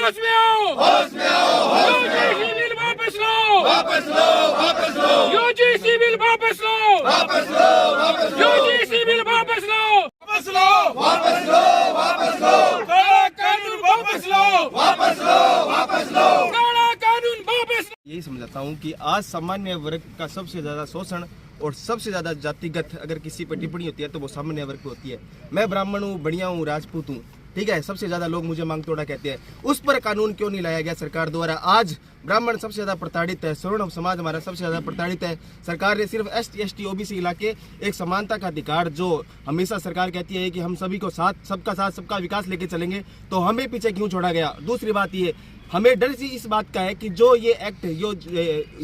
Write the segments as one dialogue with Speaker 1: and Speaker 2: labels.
Speaker 1: होश में आओ,
Speaker 2: होश में आओ,
Speaker 1: यूजीसी बिल वापस लो,
Speaker 2: वापस लो, वापस लो,
Speaker 1: यूजीसी बिल वापस लो,
Speaker 2: वापस लो, वापस लो,
Speaker 1: यूजीसी बिल वापस लो,
Speaker 2: वापस लो, वापस लो, वापस लो,
Speaker 1: काला कानून वापस लो,
Speaker 2: वापस लो, वापस लो।
Speaker 1: काला कानून वापस लो।
Speaker 3: यही समझाता हूँ कि आज सामान्य वर्ग का सबसे ज़्यादा शोषण और सबसे ज़्यादा जातिगत अगर किसी पर टिप्पणी होती है तो वो सामान्य वर्ग पे होती है। मैं ब्राह्मण हूँ, बढ़िया हूँ, राजपूत हूँ, ठीक है, सबसे ज़्यादा लोग मुझे मांग तोड़ा कहते हैं। उस पर कानून क्यों नहीं लाया गया सरकार द्वारा? आज ब्राह्मण सबसे ज़्यादा प्रताड़ित है, सवर्ण समाज हमारा सबसे ज़्यादा प्रताड़ित है। सरकार ने सिर्फ ST ST OBC इलाके एक समानता का अधिकार, जो हमेशा सरकार कहती है कि हम सभी को साथ सबका विकास लेके चलेंगे, तो हमें पीछे क्यों छोड़ा गया? दूसरी बात ये, हमें डर इस बात का है कि जो ये एक्ट जो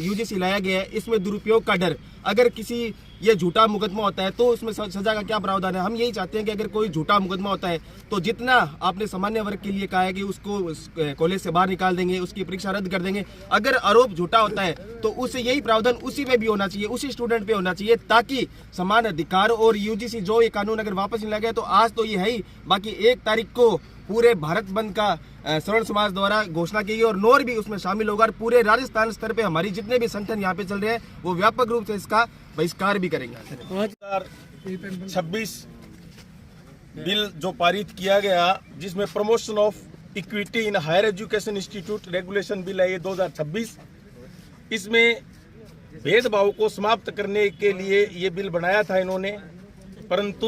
Speaker 3: UGC लाया गया है, इसमें दुरुपयोग का डर। अगर किसी ये झूठा मुकदमा होता है तो उसमें सजा का क्या प्रावधान है? हम यही चाहते हैं कि अगर कोई झूठा मुकदमा होता है तो जितना आपने सामान्य वर्ग के लिए कहा है कि उसको कॉलेज से बाहर निकाल देंगे, उसकी परीक्षा रद्द कर देंगे। अगर आरोप झूठा होता है तो उसे यही प्रावधान उसी पे भी होना चाहिए, उसी स्टूडेंट पे होना चाहिए, ताकि समान अधिकार। और UGC जो ये कानून अगर वापस नहीं लगे तो आज तो ये है ही, बाकी 1 तारीख को पूरे भारत बंद का सवर्ण समाज द्वारा घोषणा की गई और नौर भी उसमें शामिल होगा। और पूरे राजस्थान स्तर पे हमारी जितने भी संगठन यहाँ पे चल रहे हैं वो व्यापक रूप से इसका बहिष्कार भी करेंगे।
Speaker 4: 2026 बिल जो पारित किया गया, जिसमें promotion of equity in higher education institute regulation bill है ये 2026, इसमें भेदभाव को समाप्त करने के लिए ये बिल बनाया था इन्होंने, परंतु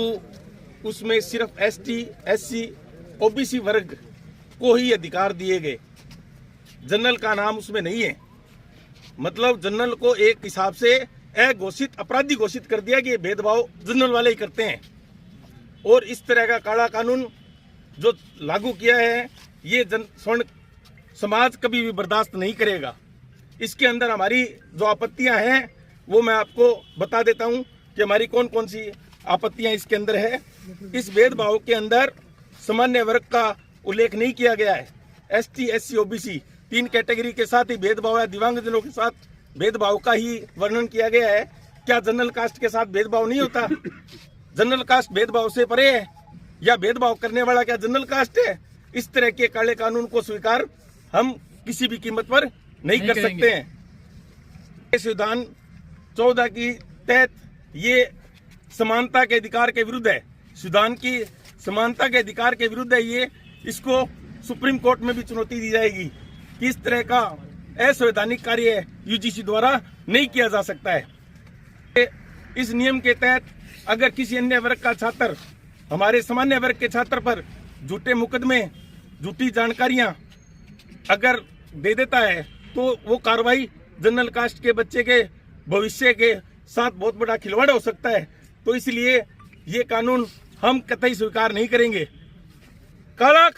Speaker 4: उसमें सिर्फ ST SC OBC वर्ग को ही अधिकार दिए गए। जनरल का नाम उसमें नहीं है। मतलब जनरल को एक हिसाब से अघोषित अपराधी घोषित कर दिया कि ये भेदभाव जनरल वाले ही करते हैं। और इस तरह का काला कानून जो लागू किया है ये स्वर्ण समाज कभी भी बर्दाश्त नहीं करेगा। इसके अंदर हमारी जो आपत्तियां हैं वो मैं आपको बता देता हूं कि हमारी कौन कौन सी आपत्तियां इसके अंदर है। इस भेदभाव के अंदर सामान्य वर्ग का उल्लेख नहीं किया गया है। ST SC OBC 3 कैटेगरी के साथ ही भेदभाव है, दिव्यांगजनों के साथ भेदभाव का ही वर्णन किया गया है। क्या जनरल कास्ट के साथ भेदभाव नहीं होता? जनरल कास्ट भेदभाव से परे है, या भेदभाव करने वाला क्या जनरल कास्ट है? इस तरह के काले कानून को स्वीकार हम किसी भी कीमत पर नहीं कर सकते हैं। संविधान 14 की तहत ये समानता के अधिकार के विरुद्ध है, संविधान की समानता के अधिकार के विरुद्ध है ये। इसको सुप्रीम कोर्ट में भी चुनौती दी जाएगी कि इस तरह का असंवैधानिक कार्य UGC द्वारा नहीं किया जा सकता है। इस नियम के तहत अगर किसी अन्य वर्ग का छात्र हमारे सामान्य वर्ग के छात्र पर झूठे मुकदमे, झूठी जानकारियां अगर दे देता है तो वो कार्रवाई जनरल कास्ट के बच्चे के भविष्य के साथ बहुत बड़ा खिलवाड़ हो सकता है। तो इसलिए ये कानून हम कतई स्वीकार नहीं करेंगे। काला